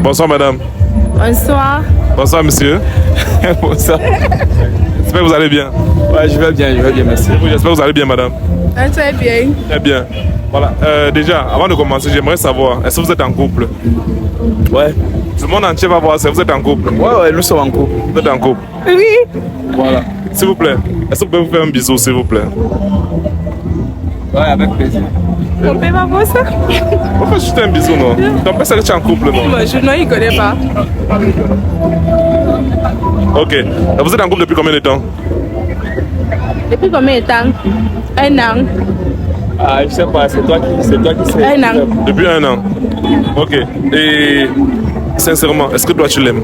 Bonsoir, madame. Bonsoir. Bonsoir, monsieur. Bonsoir. J'espère que vous allez bien. Ouais, je vais bien, merci. J'espère que vous allez bien, madame. Très bien. Très bien. Voilà. Déjà, avant de commencer, j'aimerais savoir, est-ce que vous êtes en couple? Ouais. Tout le monde entier va voir si vous êtes en couple. Ouais, nous sommes en couple. Vous êtes en couple. Oui. Voilà. S'il vous plaît, est-ce que vous pouvez vous faire un bisou, s'il vous plaît? Ouais, avec plaisir. On peut pas voir ça? Pourquoi juste un bisou, non? Ton père, c'est que tu es en couple, non? Moi, je ne connais pas. Ok. Vous êtes en couple depuis combien de temps? Depuis combien de temps? 1 an. Ah, je sais pas, c'est toi qui sais. 1 an. Depuis 1 an. Ok. Et sincèrement, est-ce que toi tu l'aimes?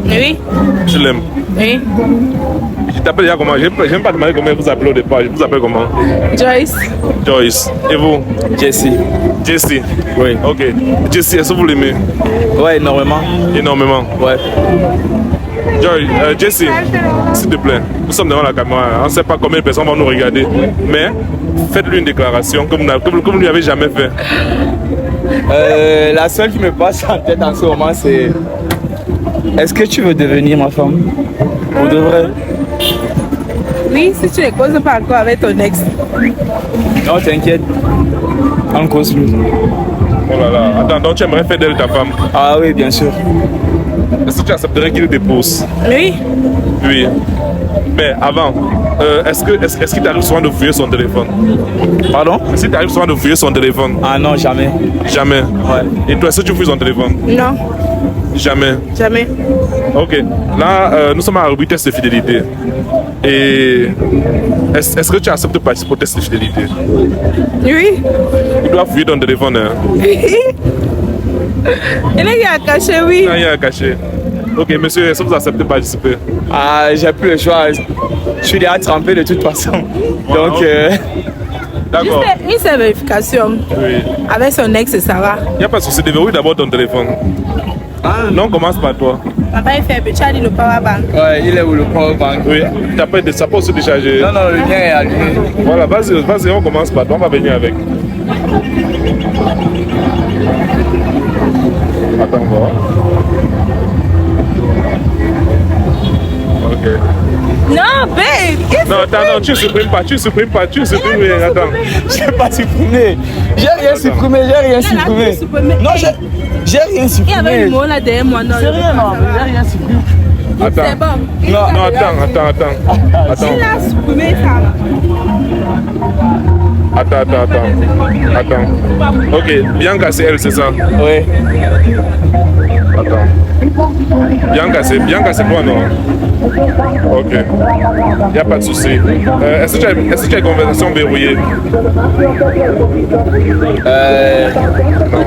Oui. Tu l'aimes? Oui. Je t'appelle déjà comment? Je n'aime pas demander comment vous appelez au départ. Je vous appelle comment? Joyce. Joyce. Et vous? Jesse. Jesse. Oui. Ok. Jesse, est-ce que vous l'aimez? Ouais, énormément. Énormément. Ouais. Jesse, s'il te plaît, nous sommes devant la caméra. On ne sait pas combien de personnes vont nous regarder. Mais faites-lui une déclaration comme vous ne lui avez jamais fait. La seule qui me passe en tête en ce moment, c'est: est-ce que tu veux devenir ma femme? Pour de vrai? Oui, si tu ne causes pas encore avec ton ex. Non, t'inquiète. On cause plus. Oh là là. Attends, donc tu aimerais faire d'elle ta femme? Ah oui, bien sûr. Est-ce que tu accepterais qu'il dépose? Oui. Oui. Mais avant, est-ce qu'il t'arrive souvent de fouiller son téléphone? Pardon? Est-ce qu'il t'arrive souvent de fouiller son téléphone? Ah non, jamais. Jamais. Ouais. Et toi, est-ce que tu fouilles son téléphone? Non. Jamais. Jamais. Ok. Là, nous sommes à la rubrique test de fidélité. Et est-ce que tu acceptes de participer au test de fidélité? Oui. Il doit fouiller ton téléphone. Hein? Oui. Il est à cacher, oui. Il y a caché. Ok, monsieur, est-ce que vous acceptez de participer? Ah, j'ai plus le choix. Je suis déjà trempé de toute façon. Donc, D'accord. Juste une seule vérification. Oui. Avec son ex, ça va. Il n'y a pas de souci. Déverrouille d'abord ton téléphone. Non, on commence par toi. Papa, il fait tu as dit le power bank. ouais, il est où le power bank? Oui. T'as pas de ça peut se décharger. Non, non, le mien est allumé. Voilà, vas-y, on commence par toi. On va venir avec. Attends, voir. Ok. Non, babe. Non, attends, non, tu supprimes pas. Attends. J'ai pas supprimé. J'ai rien supprimé. Non, j'ai rien Il y avait supprimé. le mot là derrière moi. Non, C'est rien, non, j'ai rien supprimé. Attends. C'est bon. Non, attends. Il a supprimé ça. Attends. Ok, Bianca, c'est elle, c'est ça? Oui. Attends. Bianca, c'est toi, non? Ok. Il n'y a pas de souci. Est-ce que tu as une conversation verrouillée? Non,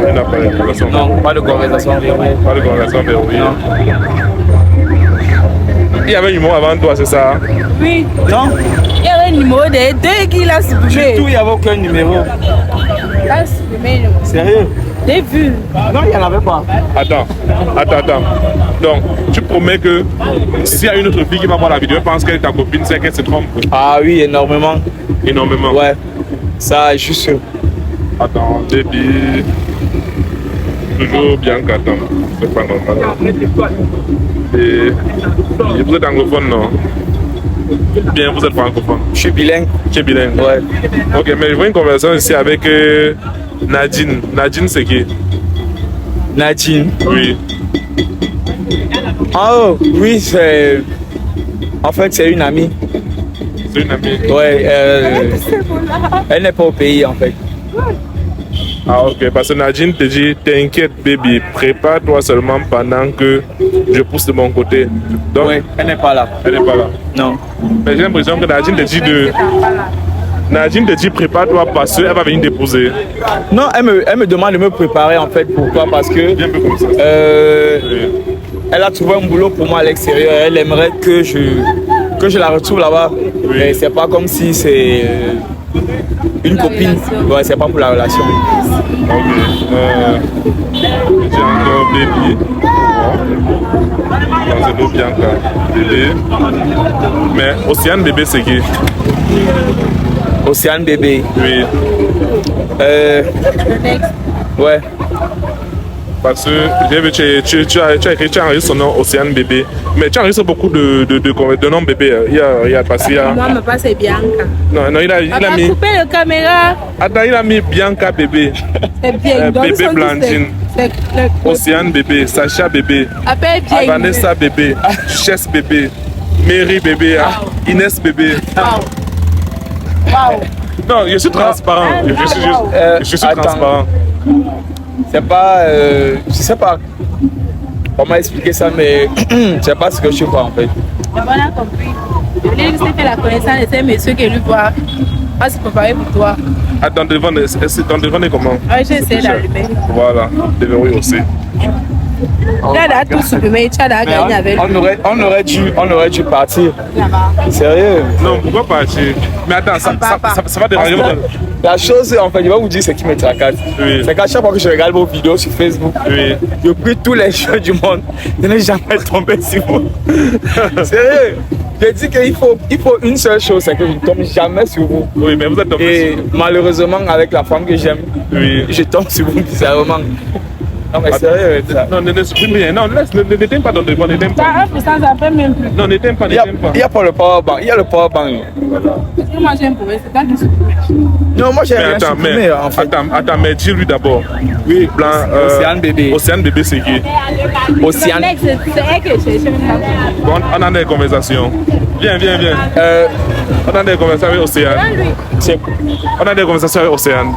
il n'a pas de conversation. Non, pas de conversation verrouillée. Pas de conversation verrouillée. Il y avait un numéro avant toi, c'est ça? Oui. Non, Il y avait un numéro des deux qu'il a supprimé. tout, il n'y avait aucun numéro. Il a supprimé. Sérieux? J'ai vu. Non, il n'y en avait pas. Attends. Donc, tu promets que s'il y a une autre fille qui va voir la vidéo, elle pense qu'elle est ta copine, c'est qu'elle se trompe. Ah oui, énormément. Énormément. Ouais, ça, je suis sûr. Attends, baby. Toujours bien qu'attends. C'est pas normal. Et vous êtes anglophone, non? Bien, vous êtes francophone. Je suis bilingue. Tu es bilingue? Ouais. Ok, mais je vois une conversation ici avec Nadine. Nadine, c'est qui? Nadine. Oui. Oh, oui, c'est... En fait, c'est une amie. C'est une amie. Ouais, elle n'est pas au pays, en fait. Ah, ok, parce que Nadine te dit, t'inquiète, baby, prépare-toi seulement pendant que je pousse de mon côté. Donc, Ouais, elle n'est pas là. elle n'est pas là. Non. Mais j'ai l'impression que Nadine te dit Nadine te dit prépare-toi parce qu'elle va venir déposer. Non, elle me demande de me préparer, en fait. Pourquoi? Parce que... Viens un peu comme ça. Elle a trouvé un boulot pour moi à l'extérieur. Elle aimerait que je la retrouve là-bas. Oui. Mais c'est pas comme si c'est une copine. Ouais, c'est pas pour la relation. Ok. J'ai encore baby. Bon. C'est beau Bianca. Bébé. Mais Océane bébé c'est qui? Océane bébé. Oui. Ouais. Parce que j'ai vu tu as écrit, tu as enregistré son nom Océane bébé. Mais tu as enregistré beaucoup de noms bébés. Il y a passé. Moi, ma passe c'est Bianca. Non, il a mis. Coupé la caméra. Attends, il a mis Bianca bébé. C'est bien. Bébé Blandine. Océane bébé. Sacha bébé. Appelle bien. Vanessa bébé. Chess bébé. Mary bébé. Inès bébé. Wow. Non, je suis transparent. Je suis transparent. C'est pas. Je sais pas comment expliquer ça, mais je sais pas ce que je crois en fait. On a compris. Je voulais juste faire la connaissance de ces messieurs qui lui voient. Moi, c'est préparé pour toi. Attends, ton téléphone est comment? Oui, j'ai essayé d'allumer. Voilà, déverrouille aussi. Là, tout supprimé, tu as gagné avec lui. On aurait dû partir. Sérieux? Non, pourquoi partir? Mais attends, ça va déranger. La chose, en fait, je vais vous dire ce qui me tracasse. Oui. C'est qu'à chaque fois que je regarde vos vidéos sur Facebook, Oui. je prie tous les jeux du monde de ne jamais tomber sur vous. Sérieux? Je dis qu'il faut une seule chose, c'est que je ne tombe jamais sur vous. Oui, mais vous êtes tombé Et malheureusement, avec la femme que j'aime, Oui. je tombe sur vous bizarrement. Non, mais sérieux, ça. Non, ne supprime rien. Non, n'éteins pas ton téléphone, n'éteins pas. Ça, 1%, ça fait même plus. Non, n'éteins pas, Il n'éteins pas. n'y a pas le powerbank, il y a le powerbank. Parce que moi, j'aime pour eux, c'est pas du supprimé. Non, moi j'ai Mais rien attends, supprimé en fait. attends, mais dis-lui d'abord. Oui, blanc. Océane bébé. Océane bébé, c'est qui? Océane. C'est elle que je cherche. Bon, on a des conversations. Viens. On a des conversations avec Océane. On a des conversations avec Océane.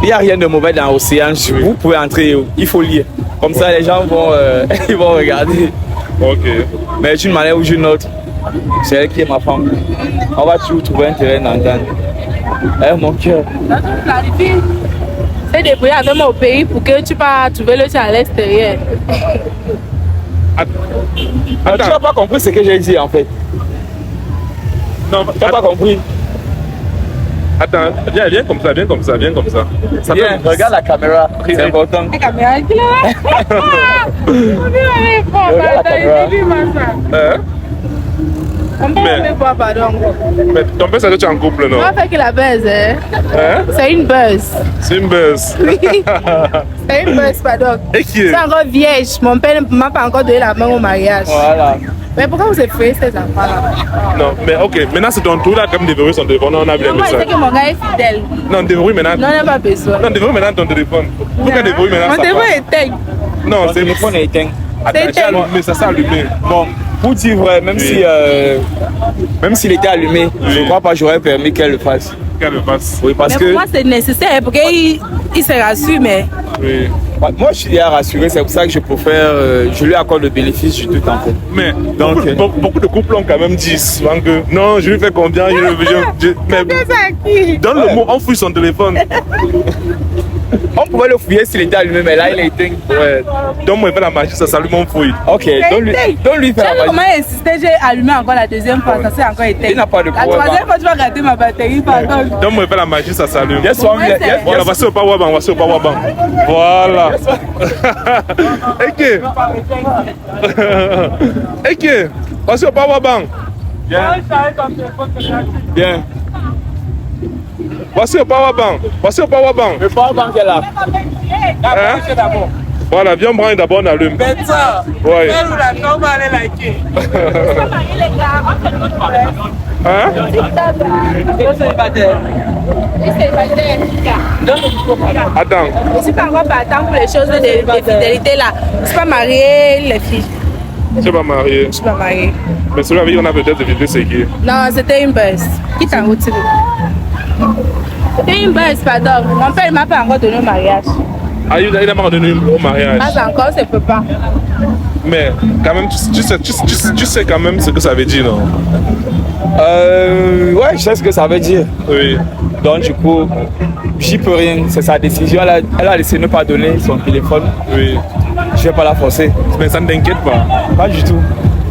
Il n'y a rien de mauvais dans l'océan. Vous pouvez entrer, il faut lire. Comme ça, les gens vont, ils vont regarder. Ok. Mais d'une manière ou d'une autre, c'est elle qui est ma femme. On va toujours trouver un terrain d'entente. Elle est mon cœur. Planifie. C'est débrouillé avec moi au pays pour que tu puisses trouver le tien à l'extérieur. Tu n'as pas compris ce que j'ai dit en fait. Non, Tu n'as pas compris. Attends, viens comme ça. Ça Viens, fait- regarde la caméra, c'est important. La caméra est là. Regarde la caméra. Hein? On peut même voir, pardon. Mais ton père, ça doit être en couple, non? On va faire que la buzz, hein. Hein? C'est une buzz. C'est une buzz. Oui. C'est une buzz, pardon. Et qui est? C'est encore vierge. Mon père ne m'a pas encore donné la main au mariage. Voilà. Mais pourquoi vous effrayez ces enfants-là? Non, mais ok, maintenant c'est ton tour là, comme déverrouiller son téléphone. On a bien Moi, mis je ça. sais que mon gars est fidèle. Non, déverrouille maintenant. Non, on n'a pas besoin. Non, déverrouille maintenant ton téléphone. Pourquoi déverrouille maintenant Mon ça téléphone va? est éteint. Non, Mon c'est téléphone est éteint. Attends, c'est j'ai allumé, ça s'est allumé. Bon, pour dire vrai, même Oui. même s'il était allumé, je ne crois pas que j'aurais permis qu'elle le fasse. Qu'elle le fasse. Oui, parce Mais que pour moi, c'est nécessaire pour qu'il se rassure, mais Oui. moi je suis là rassuré, c'est pour ça que je préfère, je lui accorde le bénéfice du tout en fait. Mais Donc, beaucoup de couples ont quand même dit souvent que non, je lui fais combien, mais dans le mot, on fouille son téléphone. On pouvait le fouiller s'il était allumé, mais là il est éteint. Ouais. Donc moi, il fait la magie, ça s'allume, on fouille. Ok, donne-lui tu faire sais la comment magie. insister, j'ai allumé encore la deuxième fois, ça s'est encore éteint. Il n'a pas de La problème. troisième fois, tu vas gâter ma batterie, pardon. Donc moi, il fait la magie, ça s'allume. Yes, one, yes, yes, Voilà, voici au power bank, Voilà. Ok. Ok. Voici au power bank. Bien. Voici au power bank. Le powerbank est là. Hein? Voilà, viens branler d'abord, on allume. Ouais. Hein? Attends. Je suis pas encore partant pour les choses de fidélité là. Je suis pas mariée, les filles. Tu n'es pas marié. Je suis pas mariée. Mais celui avec qui on a peut-être évité, c'est qui? Non, c'était une buzz. Qui t'a retiré? C'était une buzz, pardon. Mon père ne m'a pas encore donné au mariage. Ah, il n'a pas donné au mariage. Pas encore, c'est pas. Mais quand même, tu sais quand même ce que ça veut dire, non? Ouais, je sais ce que ça veut dire. Oui. Donc du coup, j'y peux rien, c'est sa décision. Elle a décidé de ne pas donner son téléphone. Oui. Je vais pas la forcer. Mais ça ne t'inquiète pas. Pas du tout.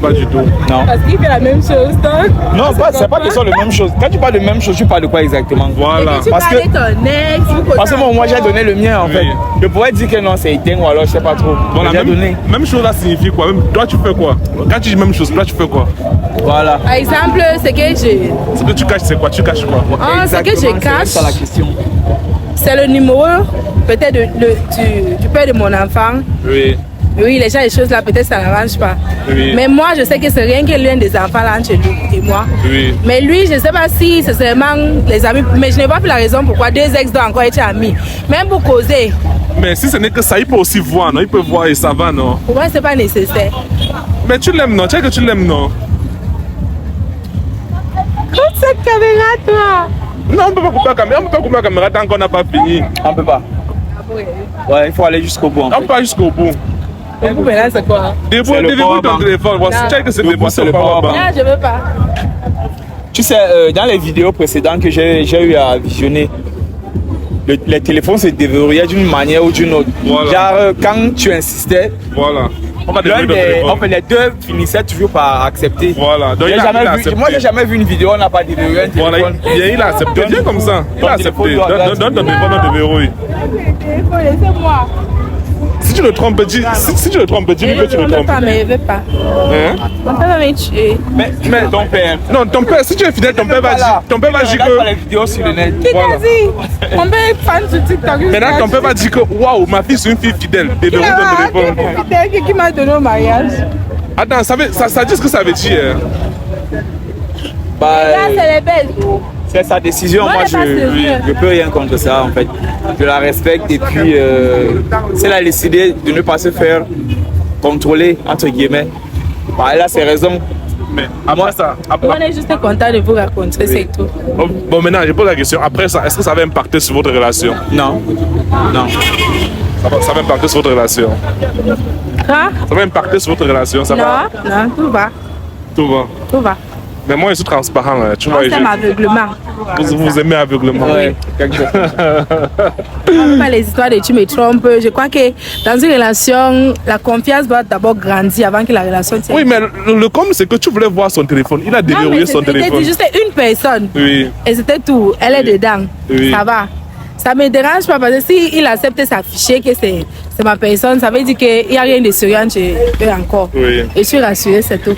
Pas du tout. Non. Parce qu'il fait la même chose, donc. Non, c'est pas que ce soit la même chose. Quand tu parles de même chose, tu parles de quoi exactement? Voilà. Tu Parce parlais que- ton ex, vous Parce que moi j'ai donné le mien en Oui. fait. Je pourrais dire que non, c'est éteint ou alors je sais pas trop. Bon, la J'ai donné. même chose là signifie quoi? Même, toi, tu fais quoi? Quand tu dis même chose, toi, tu fais quoi? Voilà. Par exemple, c'est que j'ai. Ce que tu caches, c'est quoi? Tu caches quoi? Ah, ce que je Exactement, cache, c'est ça la question. c'est le numéro peut-être du père de mon enfant. Oui. Oui, les gens, les choses là, peut-être ça n'arrange pas. Oui. Mais moi, je sais que c'est rien que l'un des enfants là entre lui et moi. Oui. Mais lui, je ne sais pas si c'est seulement les amis. Mais je n'ai pas plus la raison pourquoi 2 ex doivent encore être amis. Même pour causer. Mais si ce n'est que ça, il peut aussi voir, non? Il peut voir et ça va, non? Pour moi, ce n'est pas nécessaire. Mais tu l'aimes, non? Tu sais que tu l'aimes, non? Coupe cette caméra, toi! Non, on ne peut pas couper la caméra. On peut pas couper la caméra tant qu'on n'a pas fini. On peut pas. Ouais, il faut aller jusqu'au bout. On peut pas jusqu'au bout. Le bout, là, c'est quoi? Débrouille ton téléphone. Bon, si tu sais que c'est débrouille, c'est le power bank. Non, je ne veux pas. Tu sais, dans les vidéos précédentes que j'ai eu à visionner, les téléphones se déverrouillaient d'une manière ou d'une autre. Voilà. Genre, quand tu insistais, Voilà. On va déverrouiller ton téléphone. les deux finissaient toujours par accepter. Voilà. Donc, il a accepté. Moi, j'ai jamais vu une vidéo où on n'a pas déverrouillé un téléphone. Voilà, il a accepté. Viens comme ça. Il a accepté. Donne ton téléphone, on déverrouille. Laissez-moi. Si tu le trompes, dis-lui que tu le trompes. Pas, mais je ne veux pas. Hein? Mon père va me tuer. Mais ton père. Non, ton père, si tu es fidèle, ton père va dire que. Les vidéos sur le net. Qui t'a dit? Mon père est fan sur TikTok. Maintenant, ton père va dire que waouh, ma fille c'est une fille fidèle. Déverrouille ton téléphone. Qui m'a donné au mariage? Attends, ça dit ce que ça veut dire. Bah, Là, c'est les belles. c'est sa décision. Moi, Moi, je je peux rien contre ça, en fait. Je la respecte et puis, si elle a décidé de ne pas se faire contrôler, entre guillemets, bah, elle a ses raisons. Mais après ça, On est juste content de vous raconter, c'est tout. bon, maintenant, je pose la question. Après ça, est-ce que ça va impacter sur votre relation? Non. Non. Ça va impacter sur votre relation. Quoi? Ça va impacter sur votre relation, ça va? Non, tout va. Tout va. Tout va. Mais moi, je suis transparent. Hein. Tu vois, On s'aime aveuglement. vous aimez aveuglement. Ouais, quelque chose. Pas les histoires de tu me trompes. Je crois que dans une relation, la confiance doit d'abord grandir avant que la relation tienne. Oui, mais le com, c'est que tu voulais voir son téléphone. Il a déverrouillé son téléphone. C'était juste une personne. Oui. Et c'était tout. Elle est dedans. Oui. Ça va. Ça me dérange pas parce que s'il accepte s'afficher que c'est ma personne, ça veut dire qu'il n'y a rien de sérieux entre eux encore. Oui. Et je suis rassurée, c'est tout.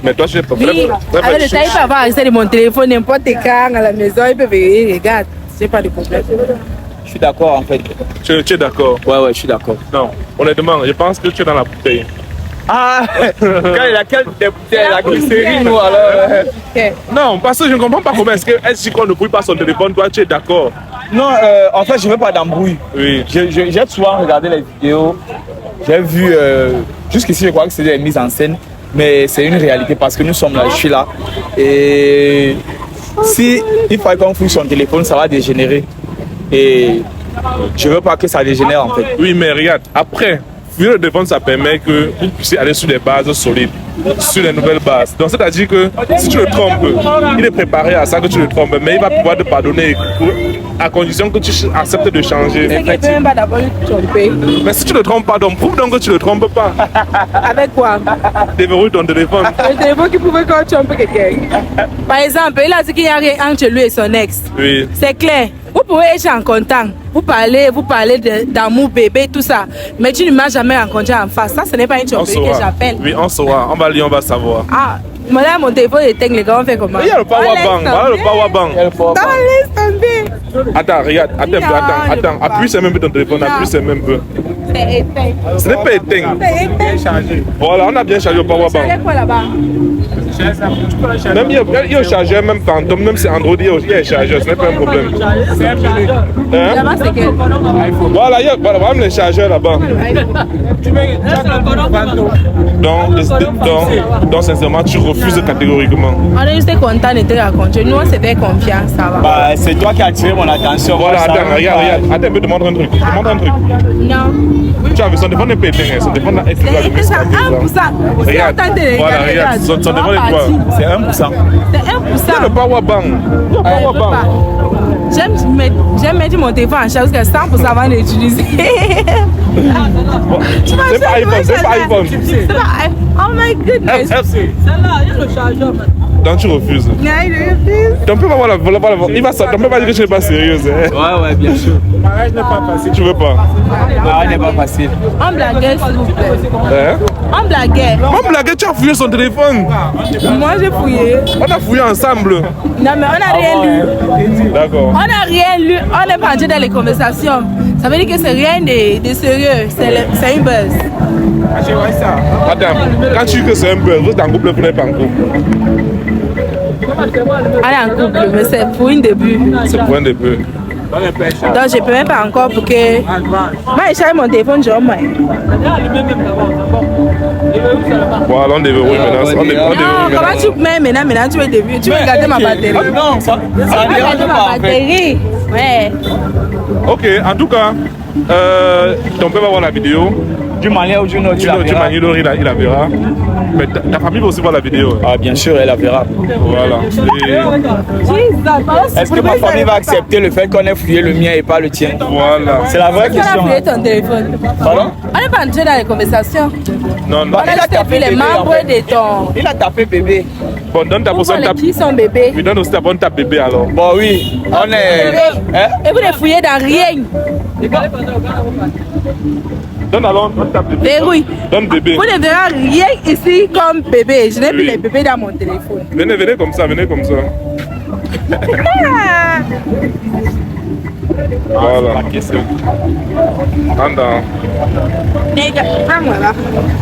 Mais toi, tu es pas Oui, avec le temps, il peut avoir accès de mon téléphone n'importe quand à la maison, il peut venir, regarde, c'est pas de problème. Je suis d'accord, en fait. Tu es d'accord? Ouais, je suis d'accord. Non, honnêtement, je pense que tu es dans la bouteille. Ah, laquelle des bouteilles, la glycérine ou alors Non, parce que je ne comprends pas comment est-ce dit qu'on ne brouille pas son téléphone, toi tu es d'accord? Non, en fait, je veux pas d'embrouille. Oui. J'ai souvent regardé les vidéos, j'ai vu, jusqu'ici, je crois que c'est des mises en scène, mais c'est une réalité parce que nous sommes là, je suis là. Et si il faut qu'on fouille son téléphone, ça va dégénérer. Et je veux pas que ça dégénère, en fait. Oui, mais regarde, après, fouiller le téléphone, ça permet que vous puissiez aller sur des bases solides, sur les nouvelles bases. Donc, c'est-à-dire que si tu le trompes, il est préparé à ça que tu le trompes, mais il va pouvoir te pardonner à condition que tu acceptes de changer. C'est qu'il ne peut même pas d'abord le tromper. Mais si tu ne le trompes pas, donc prouve donc que tu ne le trompes pas. Avec quoi? Déverrouille ton téléphone. Le téléphone qui pouvait qu'on trompe quelqu'un. Par exemple, il a dit qu'il n'y a rien entre lui et son ex. Oui. C'est clair. Vous pouvez être en contact. Vous parlez d'amour, bébé, tout ça. Mais tu ne m'as jamais rencontré en face. Ça, ce n'est pas une tromperie que j'appelle. Oui, on saura. On va lire, on va savoir. Ah, moi là, mon téléphone éteint, les gars, on fait comment? Il y a le power bank. Voilà le power bank. Non, laisse tomber. Attends, regarde. Attends. Appuie sur même peu ton téléphone. Appuie sur même peu. C'est éteint. Ce n'est pas éteint. C'est éteint. Voilà, on a bien chargé le power bank. C'est quoi là-bas? Même il y a un chargeur, même fantôme, même si Android, il y a un chargeur, ce n'est pas un problème. Hein? Là-bas, c'est quel? Voilà, voilà même les chargeurs là-bas. Donc, sincèrement, tu refuses catégoriquement. On est juste content de te raconter. Nous, on se fait confiance, ça va. Bah, c'est toi qui as attiré mon attention. Voilà, attends, regarde. Attends, me demande un truc. Non. Tu as vu, son téléphone n'est pas éteint. Son téléphone est C'est 1%. Regarde, voilà, regarde. Son téléphone est quoi? C'est 1%. C'est 1%. Il y a le power bank. J'aime mettre mon téléphone en charge parce que 100% avant d'utiliser. C'est pas iPhone. C'est pas Oh my goodness. Celle-là, il y a le chargeur. Donc tu refuses. Ton père va voir la il va ton père va dire que tu n'es pas sérieuse. Hein? Ouais, bien sûr. Le mariage n'est pas facile. Tu veux pas? Le mariage n'est pas facile. On blague, s'il vous plaît. Hein? On blaguait. On blaguait, tu as fouillé son téléphone. Moi, j'ai fouillé. On a fouillé ensemble. Non, mais on n'a rien lu. D'accord. On n'a rien lu. On est pas entré dans les conversations. Ça veut dire que c'est rien de sérieux. C'est une buzz. Attends, quand tu dis que c'est un peu, vous êtes en couple, vous n'êtes pas en couple. On est en couple, mais c'est pour un début. C'est pour un début. Donc je ne peux même pas encore pour que... Moi, je charge mon téléphone, je moi. Voilà, on déverrouille maintenant. Non, comment tu mets maintenant tu veux début. Tu veux garder ma batterie. Non, ça dérange pas. Ma batterie. Ouais. Ok, en tout cas, ton père va voir la vidéo. D'une manière ou d'une autre, D'une manière ou d'une autre, il la verra. Mais ta famille va aussi voir la vidéo. Ah, bien sûr, elle la verra. Voilà. Est-ce que ma famille va accepter le fait qu'on ait fouillé le mien et pas le tien? Voilà. C'est la vraie On a question. fouillé ton téléphone. Pardon? On n'est pas entré dans les conversations. Non, non. On a juste vu les membres de ton... Il a tapé bébé. Bon, donne ta personne ta... Qui sont bébés. Oui, donne aussi ta bonne ta bébé alors. Bon, oui, on est. Hein? Et vous ne fouillez dans rien. Donne alors, donne ta bébé. Verrouille. Donne bébé. Vous ne verrez rien ici comme bébé. Je n'ai plus les bébés dans mon téléphone. Venez, venez comme ça, venez comme ça. Voilà. Anda. Prends-moi là.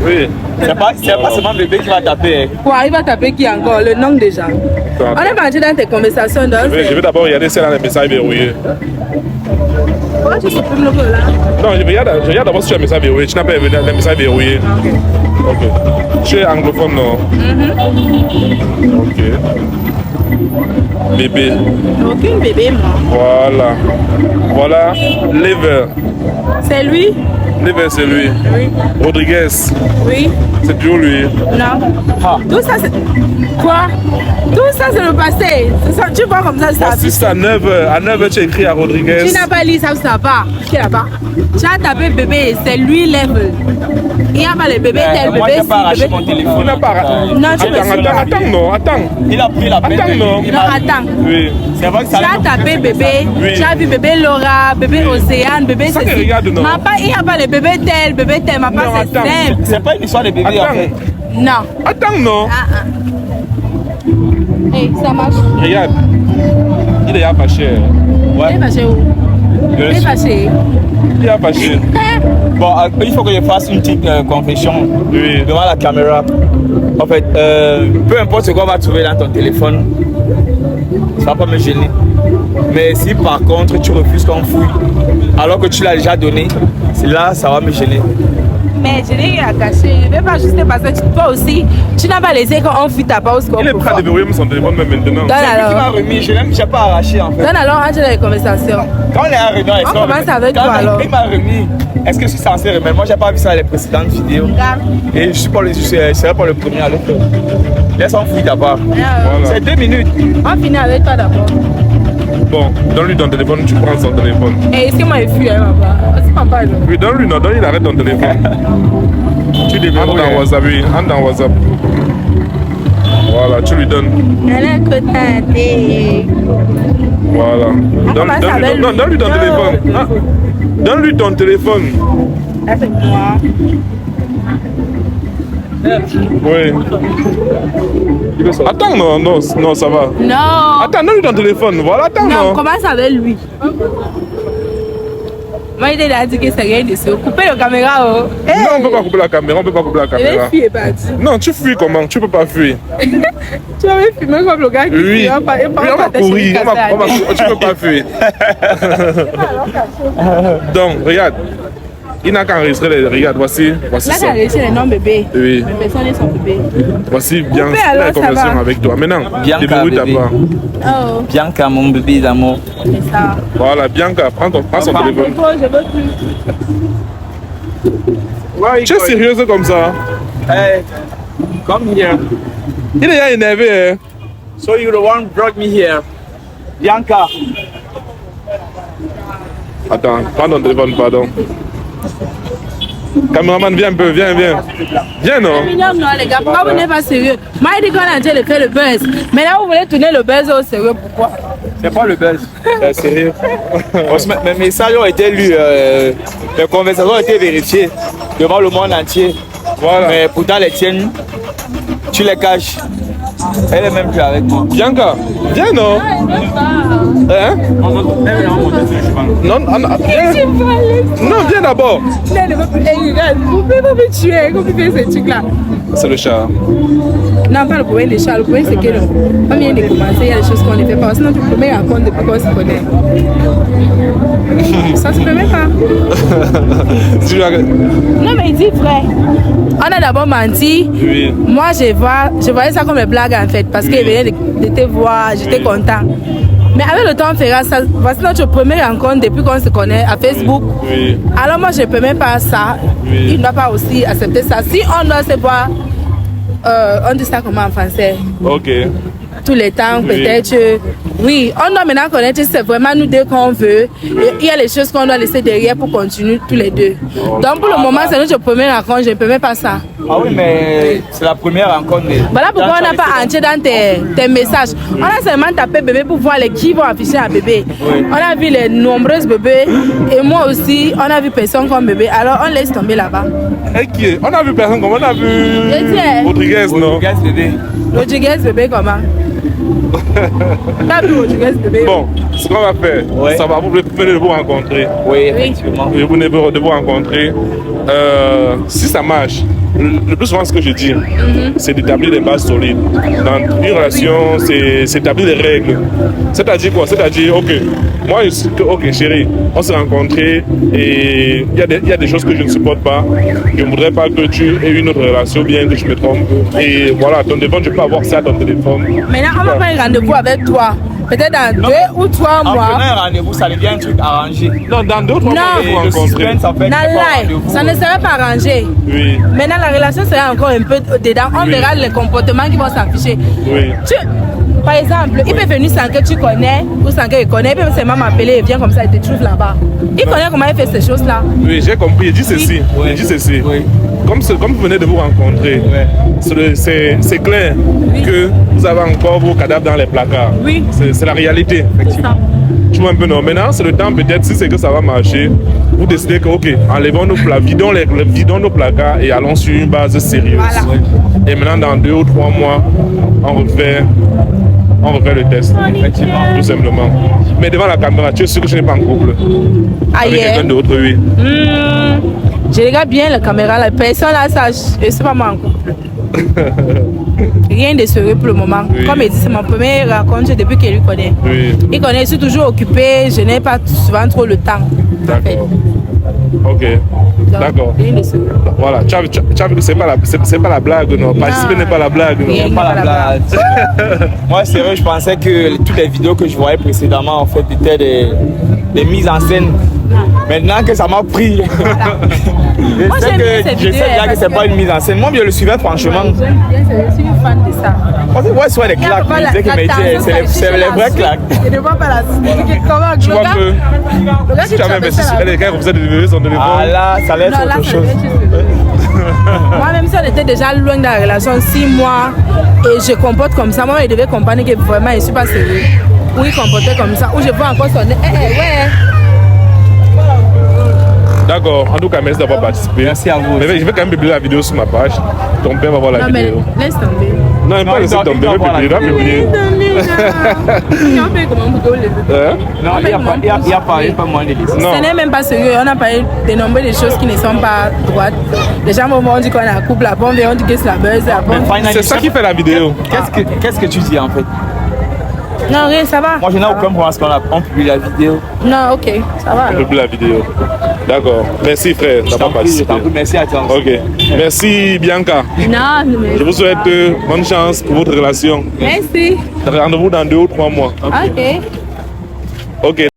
Oui. C'est pas seulement bébé qui va taper. Quoi, il va taper qui encore? Le nom déjà. On est parti dans tes conversations. Donc Je vais d'abord regarder si elle a les messages verrouillés. pourquoi tu supprimes le mot là? Non, je regarde d'abord si tu as un message verrouillé. Tu n'as pas les messages verrouillés. Ok. Tu es anglophone, non? Ok. Bébé. Aucune bébé, moi. Voilà. Voilà. Lever. C'est lui? Lever, c'est lui. Oui. Rodriguez. Oui. C'est toujours lui. Non. Ah. Tout ça, c'est... Quoi? Tout ça, c'est le passé. Ça, tu vois comme ça, ça. Voici ça à 9h. À 9h, tu as écrit à Rodriguez. Tu n'as pas lu ça, ça va. Tu n'as pas. Tu as tapé bébé, c'est lui level. Il n'y a pas le bébé tel Moi, bébé. j'ai pas arraché mon Il téléphone. n'a pas... Non, tu me suis. Attends, non, attends. Il a pris la peine. Attends, non. Non, attends. Oui. C'est vrai que ça Tu as tapé bébé, Oui. tu as vu bébé Laura, bébé Océane, bébé Ça que ceci. regarde, non. Ma part, il n'y a pas le bébé tel, ma part Non, c'est attends. simple. C'est pas une histoire de bébé en Attends. fait. Non. Attends, non. Hey, ça marche. Regarde. Il est déjà fâché. Il est fâché où? Il est fâché. Il est fâché. Bon, il faut que je fasse une petite confession Oui. devant la caméra. En fait, peu importe ce qu'on va trouver dans ton téléphone, ça va pas me gêner. Mais si par contre tu refuses qu'on fouille, alors que tu l'as déjà donné, c'est là ça va me gêner. Mais je n'ai rien à cacher. Je ne vais pas juste parce que toi aussi, tu n'as pas laissé qu'on fuit ta pause. Il est prêt à déverrouiller son téléphone même maintenant. Donne C'est lui qui m'a alors. remis, je n'ai pas arraché en fait. Donne alors, entre dans les conversations. Quand on est arrivé dans les On commence avec quand toi, alors. il m'a remis, est-ce que je suis censé remettre? Moi j'ai pas vu ça dans les précédentes vidéos. Regarde. Et je serai pas le premier à le faire. Laisse-en fouiller d'abord. Voilà. C'est 2 minutes. On finit avec toi d'abord. Bon, donne-lui ton téléphone, tu prends son téléphone. Et est-ce que moi, il fuit, hein, papa? C'est pas mal. Oui, donne-lui, non, donne-lui, il arrête ton téléphone. Tu Entre déverrouilles. dans WhatsApp, oui, entre dans WhatsApp. Voilà, tu lui donnes. Elle est cotée. Voilà. commence avec lui. Donne-lui ton Non. téléphone. Ah, donne-lui ton téléphone. Avec moi. Oui. Attends, non, non, non, ça va. Non. Attends, donne-lui ton téléphone. Voilà, attends, Non, non. commence avec lui. Moi, il a dit que c'est rien de ça. Coupez la caméra. Oh. Non, on peut pas couper la caméra, on peut pas couper la Je vais caméra. fuir, pas dit. Non, tu fuis comment? Tu peux pas fuir. Tu vas me filmer comme le gars qui Oui, fuit. oui, on va courir, tu peux pas fuir. Donc, regarde. Il n'a qu'à enregistrer les... Regarde, voici Là, ça. tu as réussi les noms bébé. Oui. Les personnes sont bébés. Voici bien Coupez, la alors, ça conversation va. avec toi. Maintenant, Bianca, déverrouille ta bébé. part. Oh, Bianca, mon bébé d'amour. c'est ça. Voilà, Bianca, prends son Pas téléphone. je veux plus. Tu es sérieuse comme ça? Hey, come here. Il est déjà énervé, hein? So you the one brought me here. Bianca. Attends, prends ton téléphone, pardon. Caméraman, viens un peu, viens. Viens, non? Mignon, non, les gars, pourquoi vous n'êtes pas sérieux? Moi, il dit qu'on a déjà fait le buzz. Mais là, vous voulez tourner le buzz au sérieux, pourquoi? C'est pas le buzz. C'est sérieux? Mes messages ont été lus, mes conversations ont été vérifiées devant le monde entier. Voilà. Mais pourtant, les tiennes, tu les caches. Elle est même plus avec moi. Bianca, viens non? Hein? Non, viens. Non, viens d'abord. Vous pouvez pas me tuer, vous pouvez faire ce truc-là. C'est le chat. Non, pas le problème des chats. Le problème, c'est que quand vient de commencer, il y a des choses qu'on ne fait pas. Sinon, tu peux me raconter depuis qu'on se connaît. Ça se permet pas. Non, mais il dit vrai. On a d'abord menti. Oui. Moi, je voyais ça comme une blague en fait. Parce qu'il venait de te voir, j'étais content. Mais avec le temps, on fera ça. Voici notre première rencontre depuis qu'on se connaît à Facebook. Oui. Alors, moi, je ne permets pas ça. Oui. Il ne doit pas aussi accepter ça. Si on doit se voir, on dit ça comment en français? Ok. Tous les temps, Oui. peut-être. Oui, on doit maintenant connaître, c'est vraiment nous deux qu'on veut. Et il y a les choses qu'on doit laisser derrière pour continuer tous les deux. Donc pour le moment, c'est notre première rencontre, je ne permets pas ça. Ah oui, mais c'est la première rencontre. Voilà pourquoi on n'a pas entier dans tes messages. On a seulement tapé bébé pour voir les qui vont afficher un bébé. Oui. On a vu les nombreuses bébés et moi aussi, on a vu personne comme bébé. Alors on laisse tomber là-bas. Et qui est? On a vu personne comme on a vu Etienne. Rodriguez, non? Regarde, bébé. Rodriguez bébé comment? T'as vu Rodriguez bébé? Bon, ce qu'on va faire, Ouais. ça va vous venez de vous rencontrer. Oui, effectivement. Et vous venez de vous rencontrer. Si ça marche, le plus souvent ce que je dis, c'est d'établir des bases solides. Dans une relation, c'est établir des règles. C'est-à-dire quoi? C'est-à-dire, ok, moi, ok chérie, on s'est rencontrés et il y a des choses que je ne supporte pas. Je ne voudrais pas que tu aies une autre relation, bien que je me trompe. Et voilà, ton téléphone, je peux avoir ça à ton téléphone. Maintenant, on va prendre un rendez-vous avec toi. Peut-être dans 2 ou 3 En mois. prenant un rendez-vous, ça devient un truc arrangé. Non, dans 2 ou 3 mois, Non. on va Et vous le rencontrer. suspense, en fait, Dans c'est pas un live, rendez-vous. ça ne serait pas arrangé. Oui, Maintenant, la relation sera encore un peu dedans. On Oui. verra les comportements qui vont s'afficher. oui. Par exemple, il peut venir sans que tu connais ou sans qu'il connaît. Il peut seulement m'appeler et vient comme ça et te trouve là-bas. Il connaît comment il fait ces choses-là. Oui, j'ai compris. Il dit ceci. Oui. Il dit ceci. Oui. Comme vous venez de vous rencontrer, Ouais. c'est clair que vous avez encore vos cadavres dans les placards. Oui. C'est la réalité. Ça. Tu vois un peu, non? Maintenant, c'est le temps, peut-être, si c'est que ça va marcher, vous décidez que, ok, enlevons nos placards, vidons nos placards et allons sur une base sérieuse. Voilà. Et maintenant, dans 2 ou 3 mois, on refait le test. Effectivement. Tout simplement. Mais devant la caméra, tu es sûr que je n'ai pas en couple avec Aïe. quelqu'un d'autre, oui. Je regarde bien la caméra. La personne là, ça, je ne sais pas moi en couple. Rien de sérieux pour le moment. Oui. Comme il dit, c'est mon premier rencontre depuis qu'il lui connaît. Oui, Il connaît, je suis toujours occupée, je n'ai pas souvent trop le temps. d'accord. Ok, Donc, d'accord. rien de sérieux. Voilà, tu as vu que c'est pas la blague, non? Participer n'est pas la blague, non? Rien. Pas la blague. Moi, c'est vrai, je pensais que toutes les vidéos que je voyais précédemment, en fait, étaient des mises en scène. Maintenant que ça m'a pris, Moi, j'aime bien cette je sais vidéo, déjà que parce c'est pas une mise en scène. Moi, je le suivais franchement. J'aime bien, je suis une fan de ça. On sait ouais, soit des claques, mais je disais que mais c'est les vraies claques. Je ne vois pas la suite. Comment Tu vois que si tu avais investi sur elle, les gars, vous êtes devenu son téléphone. Ah là, ça allait être Non, là, autre ça chose. devait être moi-même, si on était déjà loin de la relation 6 mois et je comporte comme ça, moi, il devait comprendre que vraiment, je ne suis pas sérieux. Ou il comportait comme ça, ou je vois encore sonner. Ouais. D'accord, en tout cas, merci d'avoir participé. Merci à vous. Mais je vais quand même publier la vidéo sur ma page. Ton père va voir la Non, mais vidéo. laisse tomber. Non, il va laisser tomber, il va publier, il va publier. On fait comment vous voulez. Hein? Non, il n'y a pas moins de laisser. Non. Ce n'est même pas sérieux. On a parlé de nombreuses choses qui ne sont pas droites. Les gens vont dire qu'on est en couple, après on dit que c'est la buzz. C'est ça qui fait la vidéo. Qu'est-ce que tu dis en fait? Non, rien, ça va. Moi, je n'ai aucun problème parce qu'on publie la vidéo. Non, ok, ça va. On publie la vidéo. D'accord. Merci frère d'avoir participé. Merci à toi. Ok. Merci Bianca. Non, mais... Je vous souhaite bonne chance pour votre relation. Merci. Rendez-vous dans 2 ou 3 mois. Ok. Ok.